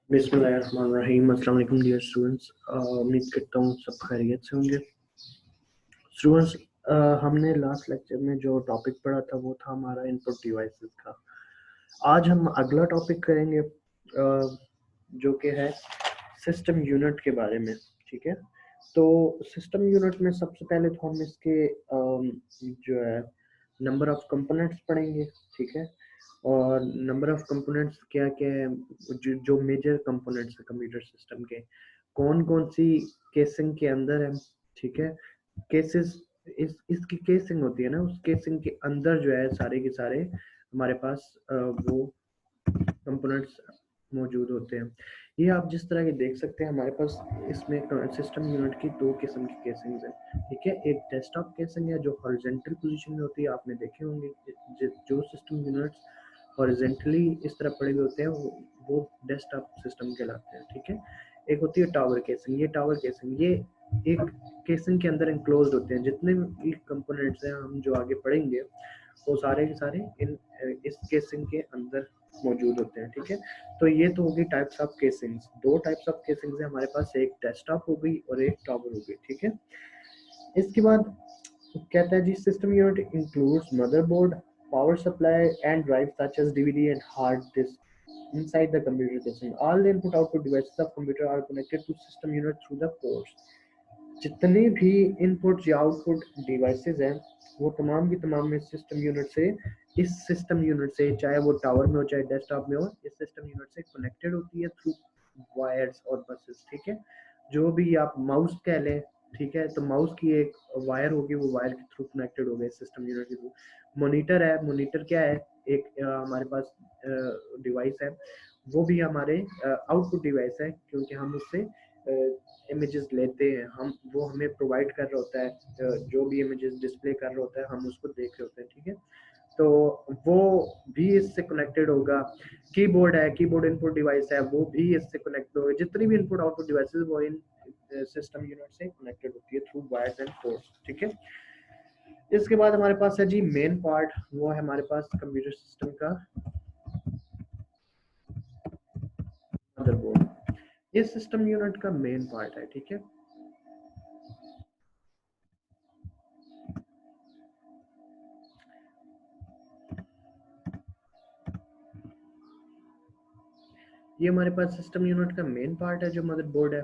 बिस्मिल्लाहिर्रहमानिर्रहीम। अस्सलाम वालेकुम डियर स्टूडेंट्स। उम्मीद करता हूँ सब खैरियत से होंगे। स्टूडेंट्स, हमने लास्ट लेक्चर में जो टॉपिक पढ़ा था वो था हमारा इनपुट डिवाइसेस का। आज हम अगला टॉपिक करेंगे जो कि है सिस्टम यूनिट के बारे में। ठीक है, तो सिस्टम यूनिट में सबसे पहले तो हम इसके जो है नंबर ऑफ कंपोनेंट्स पढ़ेंगे। ठीक है, और नंबर ऑफ कंपोनेंट्स क्या क्या है, जो मेजर कंपोनेंट्स है कंप्यूटर सिस्टम के, कौन कौन सी केसिंग के अंदर है। ठीक है, केसेस इसकी केसिंग होती है ना, उस केसिंग के अंदर जो है सारे के सारे हमारे पास वो कंपोनेंट्स मौजूद होते हैं। ये आप जिस तरह के देख सकते हैं हमारे पास इसमें सिस्टम यूनिट की दो किस्म की केसिंग्स हैं। ठीक है, एक डेस्कटॉप केसिंग है जो हॉरिजॉन्टल पोजीशन में होती है, आपने देखे होंगे जो सिस्टम यूनिट्स हॉरिजॉन्टली इस तरह पड़े हुए होते हैं वो डेस्कटॉप सिस्टम कहलाते हैं। ठीक है, एक होती है टावर केसिंग। ये टावर केसिंग ये एक केसिंग के अंदर इंक्लोज्ड होते हैं। जितने भी कंपोनेंट्स हैं हम जो आगे पढ़ेंगे वो सारे के सारे इस केसिंग के अंदर मौजूद होते हैं। ठीक है, तो ये तो होगी टाइप्स ऑफ केसिंग्स। दो टाइप्स ऑफ केसिंग्स है हमारे पास, एक डेस्कटॉप हो गई और एक टावर हो गई। ठीक है, इसके बाद कहता है जी system unit includes motherboard, power supply and drives such as DVD and hard disk inside the computer casing. All the input-output devices of computer are connected to system unit through the ports. जितने भी input या output devices हैं वो तमाम की तमाम इस system unit से चाहे वो टावर में हो चाहे डेस्कटॉप में हो, इस सिस्टम यूनिट से कनेक्टेड होती है थ्रू वायर्स और बसेस। ठीक है, जो भी आप माउस कह लें, ठीक है, तो माउस की एक वायर होगी, वो वायर के थ्रू कनेक्टेड हो गए सिस्टम यूनिट के थ्रू। मॉनिटर है, मॉनिटर क्या है, एक हमारे पास डिवाइस है, वो भी हमारे आउटपुट डिवाइस है क्योंकि हम उससे इमेजेस लेते हैं, हम वो हमें प्रोवाइड कर रहा होता है, जो भी इमेजेस डिस्प्ले कर रहा होता है हम उसको देख रहे होते हैं। ठीक है, तो वो भी इससे कनेक्टेड होगा। कीबोर्ड है, कीबोर्ड इनपुट डिवाइस है, वो भी इससे कनेक्ट होगा। जितनी भी इनपुट आउटपुट डिवाइसेस वो इन सिस्टम यूनिट से कनेक्टेड होती है थ्रू वायर्स एंड पोर्ट्स। ठीक है, इसके बाद हमारे पास है जी मेन पार्ट, वो है हमारे पास कंप्यूटर सिस्टम का मदरबोर्ड। ये सिस्टम यूनिट का मेन पार्ट है। ठीक है, ये हमारे पास सिस्टम यूनिट का मेन पार्ट है जो मदरबोर्ड है।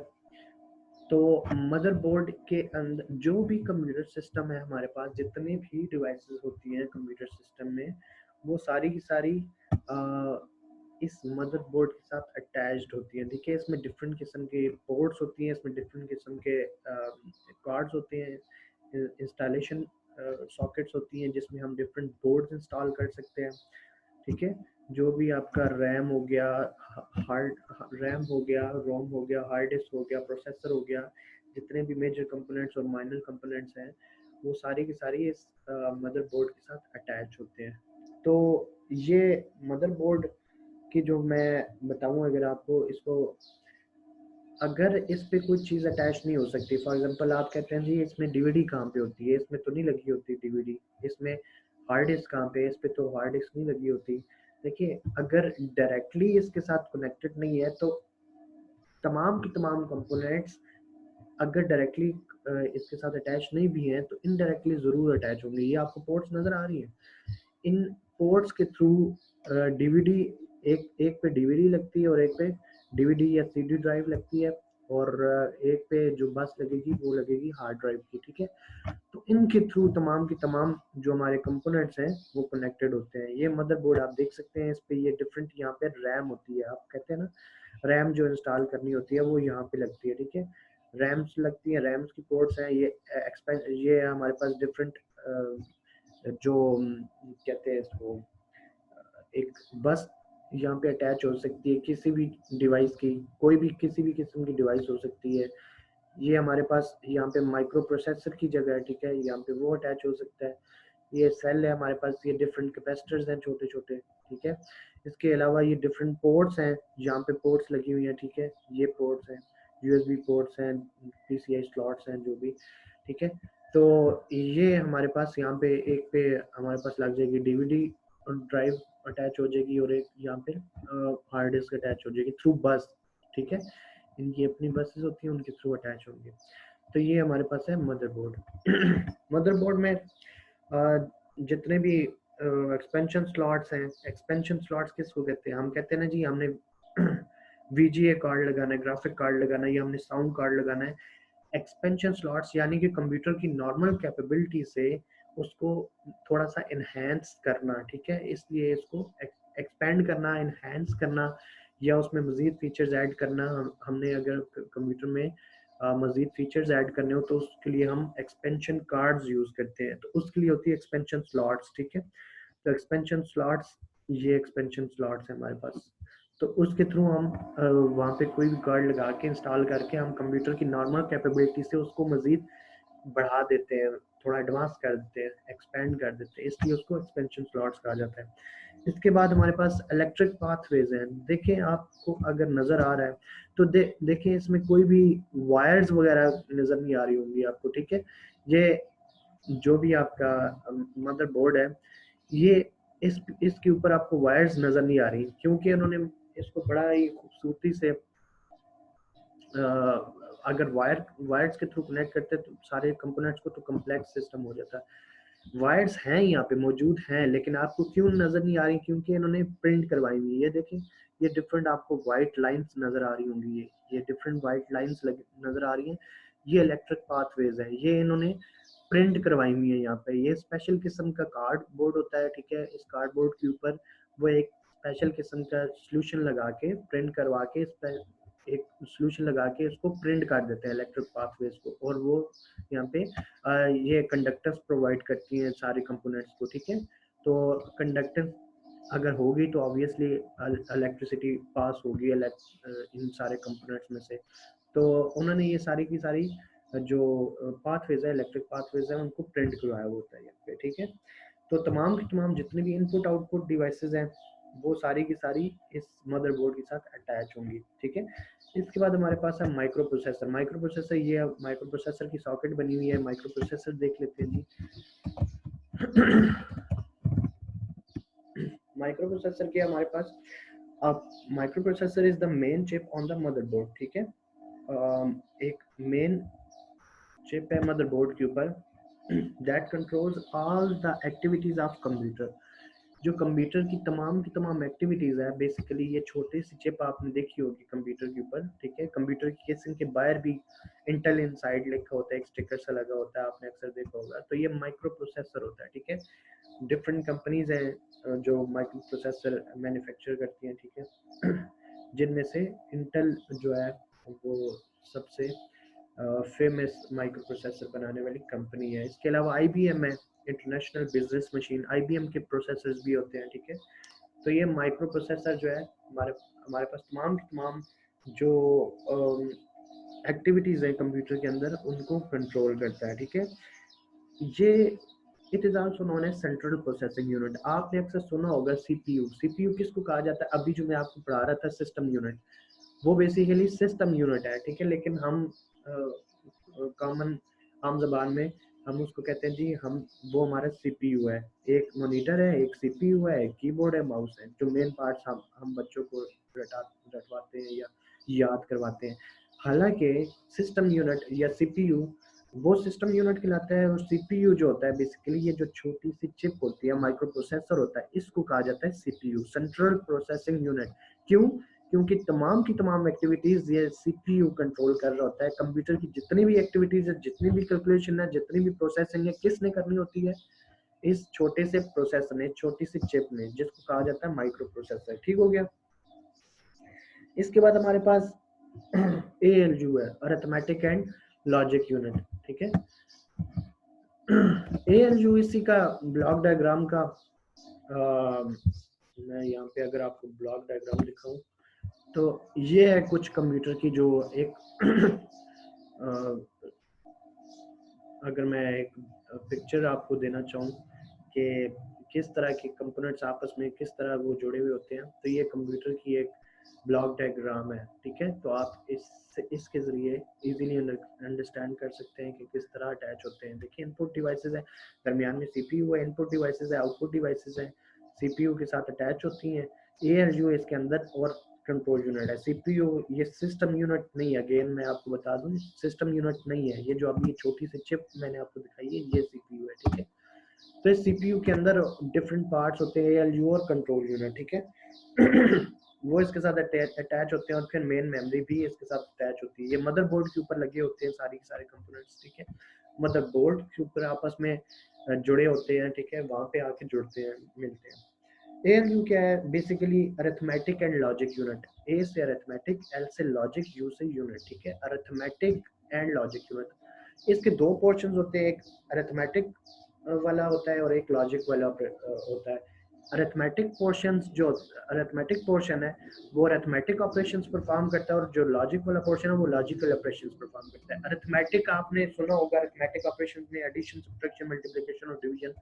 तो मदरबोर्ड के अंदर जो भी कंप्यूटर सिस्टम है हमारे पास, जितने भी डिवाइसेस होती हैं कंप्यूटर सिस्टम में, वो सारी की सारी इस मदरबोर्ड के साथ अटैच्ड होती हैं। देखिए, इसमें डिफरेंट किस्म के पोर्ट्स होती हैं, इसमें डिफरेंट किस्म के कार्ड्स होते हैं, इंस्टॉलेशन सॉकेट्स होती हैं जिसमें हम डिफरेंट बोर्ड्स इंस्टॉल कर सकते हैं। ठीक है, जो भी आपका रैम हो गया, रोम हो गया, हार्ड डिस्क हो गया, प्रोसेसर हो गया, जितने भी मेजर कंपोनेंट्स और माइनर कंपोनेंट्स हैं वो सारी की सारी इस मदरबोर्ड के साथ अटैच होते हैं। तो ये मदरबोर्ड की जो मैं बताऊं, अगर आपको इसको, अगर इस पे कोई चीज़ अटैच नहीं हो सकती, फॉर एग्जांपल आप कहते हैं जी इसमें डीवीडी कहाँ पे होती है, इसमें तो नहीं लगी होती डीवीडी, इसमें हार्ड डिस्क कहाँ पे है, इस पे तो हार्ड डिस्क नहीं लगी होती। देखिए, अगर डायरेक्टली इसके साथ कनेक्टेड नहीं है तो तमाम की तमाम कंपोनेंट्स अगर डायरेक्टली इसके साथ अटैच नहीं भी हैं तो इनडायरेक्टली ज़रूर अटैच होंगे। ये आपको पोर्ट्स नज़र आ रही हैं, इन पोर्ट्स के थ्रू डीवीडी, एक पे डीवीडी लगती है और एक पे डीवीडी या सीडी ड्राइव लगती है, और एक पे जो बस लगेगी वो लगेगी हार्ड ड्राइव की। ठीक है, तो इनके थ्रू तमाम की तमाम जो हमारे कंपोनेंट्स हैं वो कनेक्टेड होते हैं। ये मदरबोर्ड आप देख सकते हैं, इस पे ये डिफरेंट यहाँ पे रैम होती है, आप कहते हैं ना रैम जो इंस्टॉल करनी होती है वो यहाँ पे लगती है। ठीक है, रैम्स लगती है, रैम्स की पोर्ट्स हैं, ये हमारे पास डिफरेंट जो कहते हैं इसको, एक बस यहाँ पे अटैच हो सकती है किसी भी डिवाइस की, कोई भी किसी भी किस्म की डिवाइस हो सकती है। ये हमारे पास यहाँ पे माइक्रो प्रोसेसर की जगह है। ठीक है, यहाँ पे वो अटैच हो सकता है। ये सेल है हमारे पास, ये डिफरेंट कैपेसिटर्स हैं छोटे छोटे। ठीक है, इसके अलावा ये डिफरेंट पोर्ट्स हैं, यहाँ पे पोर्ट्स लगी हुई हैं। ठीक है, ये पोर्ट्स हैं, यूएसबी पोर्ट्स हैं, पीसीआई स्लॉट्स हैं जो भी। ठीक है, तो ये हमारे पास यहाँ पे एक पे हमारे पास लग जाएगी डीवीडी ड्राइव अटैच हो जाएगी, और एक यहाँ पे हार्ड डिस्क अटैच हो जाएगी थ्रू बस। ठीक है, इनकी अपनी बसेस होती हैं, उनके थ्रू अटैच होंगे। तो ये हमारे पास है मदरबोर्ड। मदरबोर्ड में जितने भी एक्सपेंशन स्लॉट्स हैं, एक्सपेंशन स्लॉट्स किसको कहते हैं? हम कहते हैं ना जी हमने VGA कार्ड लगाना है, ग्राफिक कार्ड लगाना है, या हमने साउंड कार्ड लगाना है। एक्सपेंशन स्लॉट्स यानी कि कंप्यूटर की नॉर्मल कैपेबिलिटी से उसको थोड़ा सा इनहेंस करना, ठीक है, इसलिए इसको एक्सपेंड करना, इनहेंस करना, या उसमें मजीद फीचर्स ऐड करना। हमने अगर कंप्यूटर में मजीद फीचर्स ऐड करने हो तो उसके लिए हम एक्सपेंशन कार्ड्स यूज करते हैं, तो उसके लिए होती है एक्सपेंशन स्लॉट्स, ठीक है। तो एक्सपेंशन स्लॉट्स, ये एक्सपेंशन स्लॉट्स है हमारे पास, तो उसके थ्रू हम वहाँ पे कोई भी कार्ड लगा के इंस्टॉल करके हम कंप्यूटर की नॉर्मल कैपेबिलिटी से उसको मजीद बढ़ा देते हैं, थोड़ा एडवांस कर देते हैं, एक्सपेंड कर देते हैं, इसलिए उसको एक्सपेंशन स्लॉट्स कहा जाता है। इसके बाद हमारे पास इलेक्ट्रिक पाथवेज हैं। देखें आपको अगर नज़र आ रहा है तो देखें इसमें कोई भी वायर्स वगैरह नज़र नहीं आ रही होंगी आपको, ठीक है। ये जो भी आपका मदरबोर्ड है, ये इसके ऊपर आपको वायर्स नज़र नहीं आ रही, क्योंकि उन्होंने इसको बड़ा ही खूबसूरती से अगर वायर्स के थ्रू कनेक्ट करते तो सारे कंपोनेंट्स को, तो कम्प्लेक्स सिस्टम हो जाता है। वायर्स हैं यहाँ पे मौजूद हैं, लेकिन आपको क्यों नजर नहीं आ रही? क्योंकि इन्होंने प्रिंट करवाई हुई है। ये देखें, ये डिफरेंट आपको वाइट लाइंस नजर आ रही होंगी, ये डिफरेंट वाइट लाइंस नजर आ रही हैं। ये इलेक्ट्रिक पाथवेज है, ये इन्होंने प्रिंट करवाई हुई है यहाँ पे। ये स्पेशल किस्म का कार्डबोर्ड होता है, ठीक है। इस कार्डबोर्ड के ऊपर वो एक स्पेशल किस्म का सोल्यूशन लगा के, प्रिंट करवा के, इस पर एक सोल्यूशन लगा के इसको प्रिंट कर देते हैं इलेक्ट्रिक पाथवेज को, और वो यहाँ पे ये कंडक्टर्स प्रोवाइड करती हैं सारे कंपोनेंट्स को, ठीक है। तो कंडक्टर अगर होगी तो ऑब्वियसली इलेक्ट्रिसिटी पास होगी इन सारे कंपोनेंट्स में से। तो उन्होंने ये सारी की सारी जो पाथवेज है, इलेक्ट्रिक पाथवेज है, उनको प्रिंट करवाया होता है यहाँ पे, ठीक है। तो तमाम की तमाम जितने भी इनपुट आउटपुट डिवाइसेज हैं वो सारी की सारी इस मदरबोर्ड के साथ अटैच होंगी, ठीक है। इसके बाद हमारे पास है माइक्रो प्रोसेसर। माइक्रो प्रोसेसर, ये माइक्रो प्रोसेसर की सॉकेट बनी हुई है। माइक्रो प्रोसेसर देख लेते हैं जी। माइक्रो प्रोसेसर के हमारे पास, अब micro processor is the main chip on the motherboard, ठीक है। एक मेन चिप है मदरबोर्ड के ऊपर that controls all the activities of computer. जो कंप्यूटर की तमाम एक्टिविटीज है, बेसिकली ये छोटी सी चिप आपने देखी होगी कंप्यूटर के ऊपर, ठीक है। कंप्यूटर की केसिंग के बाहर भी इंटेल इनसाइड लिखा होता है, एक स्टिकर सा लगा होता है, आपने अक्सर देखा होगा। तो ये माइक्रो प्रोसेसर होता है, ठीक है। डिफरेंट कंपनीज हैं जो माइक्रो प्रोसेसर मैन्युफैक्चर करती हैं, ठीक है, जिनमें से इंटेल जो है वो सबसे फेमस माइक्रो प्रोसेसर बनाने वाली कंपनी है। इसके अलावा IBM है, इंटरनेशनल बिजनेस मशीन, IBM के प्रोसेसर्स भी होते हैं, ठीक है। तो ये माइक्रो प्रोसेसर जो है हमारे हमारे पास तमाम जो एक्टिविटीज है कंप्यूटर के अंदर उनको कंट्रोल करता है, ठीक है। ये it is also known as central processing unit. आपने अक्सर सुना होगा CPU। CPU किसको कहा जाता है? अभी जो मैं आपको पढ़ा रहा था सिस्टम यूनिट, वो बेसिकली सिस्टम यूनिट है, ठीक है। लेकिन हम कॉमन आम जबान में हम उसको कहते हैं जी, हम वो हमारा CPU है। एक मॉनिटर है, एक CPU है, एक कीबोर्ड है, माउस है, जो मेन पार्ट्स हम बच्चों को रटवाते हैं या याद करवाते हैं। हालांकि सिस्टम यूनिट या CPU वो सिस्टम यूनिट कहलाता है, और CPU जो होता है बेसिकली ये जो छोटी सी चिप होती है, माइक्रो प्रोसेसर होता है, इसको कहा जाता है CPU, सेंट्रल प्रोसेसिंग यूनिट। क्यों? क्योंकि तमाम की तमाम एक्टिविटीज ये CPU कंट्रोल कर रहा होता है। कंप्यूटर की जितनी भी एक्टिविटीज है, जितनी भी कैलकुलेशन है, जितनी भी प्रोसेसिंग है, किसने करनी होती है? इस छोटे से प्रोसेसर ने, छोटी सी चिप ने, जिसको कहा जाता है माइक्रो प्रोसेसर। ठीक हो गया। इसके बाद हमारे पास ALU है, अरिथमेटिक एंड लॉजिक यूनिट, ठीक है। ALU इसी का ब्लॉक डायग्राम का मैं यहाँ पे अगर आपको ब्लॉक डायग्राम दिखाऊं तो ये है कुछ कंप्यूटर की जो एक अगर मैं एक पिक्चर आपको देना चाहूँ कि किस तरह के कंपोनेंट्स आपस में किस तरह वो जुड़े हुए होते हैं, तो ये कंप्यूटर की एक ब्लॉक डायग्राम है, ठीक है। तो आप इसके जरिए इजीली अंडरस्टैंड कर सकते हैं कि किस तरह अटैच होते हैं। देखिए, इनपुट डिवाइसेस है, दरमियान में CPU है, इनपुट डिवाइसेस है, आउटपुट डिवाइसेस है, CPU के साथ अटैच होती हैं। ALU इसके अंदर, और कंट्रोल यूनिट है। सीपीयू ये सिस्टम यूनिट नहीं है, अगेन मैं आपको बता दूं सिस्टम यूनिट नहीं है। ये जो अभी छोटी सी चिप मैंने आपको दिखाई है ये सीपीयू है, ठीक है। तो इस सीपीयू के अंदर डिफरेंट पार्ट्स होते हैं, एएलयू और कंट्रोल यूनिट, ठीक है। वो इसके साथ अटैच होते हैं और फिर मेन मेमोरी भी इसके साथ अटैच होती है। ये मदरबोर्ड के ऊपर लगे होते हैं सारी के सारे कंपोनेंट्स, ठीक है। मदरबोर्ड के ऊपर आपस में जुड़े होते हैं, ठीक है, वहां पे आके जुड़ते हैं, मिलते हैं। एएलयू क्या है? Basically arithmetic and logic unit. A से अरिथमेटिक, एल से लॉजिक, यू से यूनिट, ठीक है। अरिथमेटिक एंड लॉजिक यूनिट, इसके दो पोर्शंस होते हैं, एक अरिथमेटिक वाला होता है और एक लॉजिक वाला होता है। अरिथमेटिक पोर्शंस, जो अरिथमेटिक पोर्शन है वो अरिथमेटिक ऑपरेशंस परफॉर्म करता है और जो लॉजिक वाला पोर्शन है वो लॉजिकल ऑपरेशंस परफॉर्म करता है। अरिथमेटिक आपने सुना होगा, अरिथमेटिक ऑपरेशंस में एडिशन, सब्ट्रैक्शन, मल्टीप्लिकेशन और डिवीजन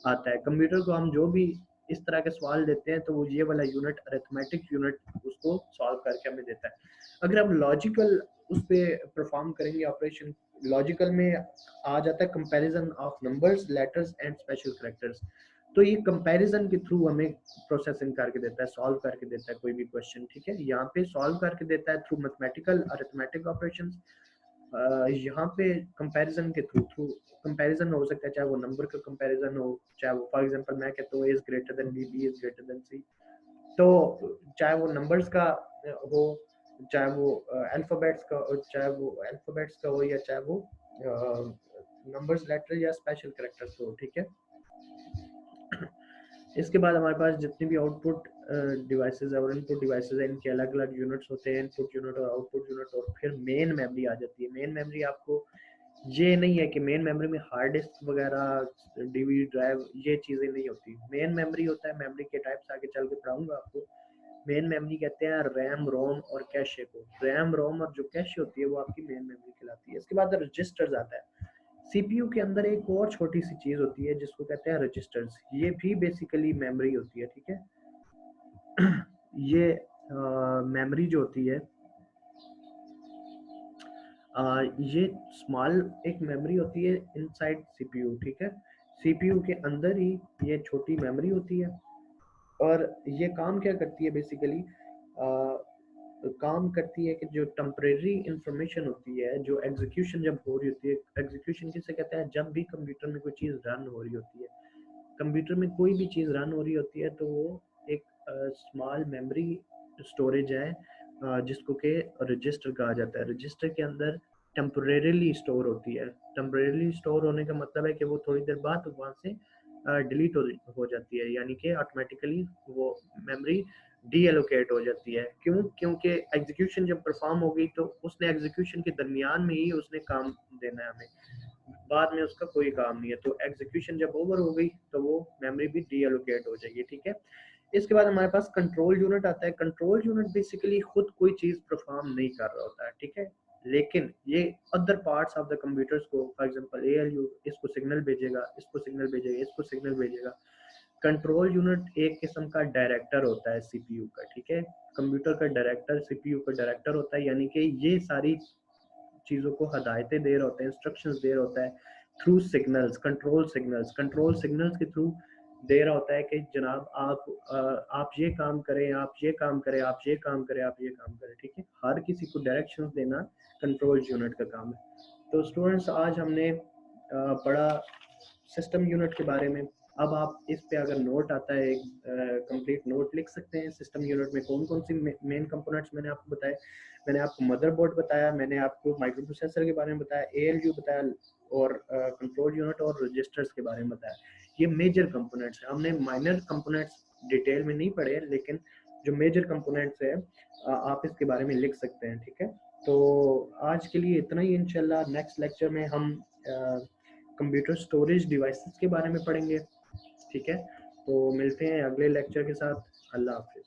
आता है। कंप्यूटर को हम जो भी इस तरह के सवाल देते हैं तो वो ये वाला यूनिट, अरिथमेटिक यूनिट, उसको सॉल्व करके हमें देता है। अगर हम लॉजिकल उस पे परफॉर्म करेंगे ऑपरेशन, लॉजिकल में आ जाता है comparison of numbers, letters and special characters. तो ये कंपैरिजन के थ्रू हमें प्रोसेसिंग करके देता है, सॉल्व करके देता है कोई भी क्वेश्चन, ठीक है। यहाँ पे सॉल्व करके देता है थ्रू मैथमेटिकल अरिथमेटिक ऑपरेशंस। यहाँ पे कंपैरिजन के थ्रू कंपैरिजन हो सकता है, चाहे वो नंबर का कंपैरिजन हो, चाहे वो फॉर एग्जांपल मैं कहता हूँ A is greater than B, B is greater than C, तो चाहे वो नंबर्स का हो, चाहे वो अल्फाबेट्स का, हो या चाहे वो नंबर्स, लेटर या स्पेशल कैरेक्टर्स हो, ठीक है। इसके बाद हमारे पास जितनी भी आउटपुट डिवाइसेस है और इनपुट डिवाइसेस है, इनके अलग अलग यूनिट्स होते हैं, इनपुट यूनिट और आउटपुट यूनिट, और फिर मेन मेमोरी आ जाती है। मेन मेमोरी आपको ये नहीं है कि मेन मेमोरी में हार्ड डिस्क वगैरह, डीवीडी ड्राइव, ये चीज़ें नहीं होती। मेन मेमोरी होता है, मेमोरी के टाइप्स आगे चल के पढ़ाऊंगा आपको। मेन मेमोरी कहते हैं रैम, रोम और कैशे को। रैम, रोम और जो कैशे होती है वो आपकी मेन मेमोरी कहलाती है। इसके बाद रजिस्टर्स आता है। सीपीयू के अंदर एक और छोटी सी चीज होती है जिसको कहते हैं रजिस्टर्स। ये भी बेसिकली मेमोरी होती है, ठीक है। ये मेमोरी जो होती है, ये स्मॉल एक मेमोरी होती है इनसाइड सीपीयू, ठीक है। सीपीयू के अंदर ही ये छोटी मेमोरी होती है और ये काम क्या करती है बेसिकली, काम करती है कि जो टेम्परेरी इंफॉर्मेशन होती है, जो एग्जीक्यूशन जब हो रही होती है, एग्जीक्यूशन किसे कहते हैं, जब भी कंप्यूटर में कोई चीज़ रन हो रही होती है, कंप्यूटर में कोई भी चीज़ रन हो रही होती है तो वो एक स्मॉल मेमोरी स्टोरेज है जिसको के रजिस्टर कहा जाता है। रजिस्टर के अंदर टेम्परेरीली स्टोर होती है। टेम्परेरीली स्टोर होने का मतलब है कि वो थोड़ी देर बाद वहाँ से डिलीट हो जाती है, यानी कि ऑटोमेटिकली वो मेमोरी डी एलोकेट हो जाती है। क्यों? क्योंकि एग्जीक्यूशन जब परफॉर्म हो गई तो उसने एग्जीक्यूशन के दरमियान में ही उसने काम देना है हमें, बाद में उसका कोई काम नहीं है। तो एग्जीक्यूशन जब ओवर हो गई तो वो मेमोरी भी डी एलोकेट हो जाएगी, ठीक है। इसके बाद हमारे पास कंट्रोल यूनिट आता है। कंट्रोल यूनिट बेसिकली खुद कोई चीज परफॉर्म नहीं कर रहा होता है, ठीक है, लेकिन ये other parts of the computers को, फॉर एग्जांपल एएलयू इसको सिग्नल भेजेगा, इसको सिग्नल भेजेगा, इसको सिग्नल भेजेगा। कंट्रोल यूनिट एक किस्म का डायरेक्टर होता है सीपीयू का, ठीक है। कंप्यूटर का डायरेक्टर सीपीयू का डायरेक्टर होता है, यानी कि ये सारी चीज़ों को हदायतें दे रहा होता है, इंस्ट्रक्शंस दे रहा होता है थ्रू सिग्नल्स, कंट्रोल सिग्नल्स के थ्रू दे रहा होता है कि जनाब आप ये काम करें, आप ये काम करें, आप ये काम करें, आप ये काम करें, ठीक है। हर किसी को डायरेक्शंस देना कंट्रोल यूनिट का काम है। तो स्टूडेंट्स आज हमने पढ़ा सिस्टम यूनिट के बारे में। अब आप इस पे अगर नोट आता है, एक कंप्लीट नोट लिख सकते हैं। सिस्टम यूनिट में कौन कौन सी मेन कंपोनेंट्स मैंने आपको बताए। मैंने आपको मदरबोर्ड बताया, मैंने आपको माइक्रो प्रोसेसर के बारे में बताया, एएलयू बताया और कंट्रोल यूनिट और रजिस्टर्स के बारे में बताया। ये मेजर कंपोनेंट्स है। हमने माइनर कंपोनेंट्स डिटेल में नहीं पढ़े, लेकिन जो मेजर कंपोनेंट्स है आप इसके बारे में लिख सकते हैं, ठीक है। तो आज के लिए इतना ही। इंशाल्लाह नेक्स्ट लेक्चर में हम कंप्यूटर स्टोरेज डिवाइसेस के बारे में पढ़ेंगे, ठीक है। तो मिलते हैं अगले लेक्चर के साथ। अल्लाह हाफिज़।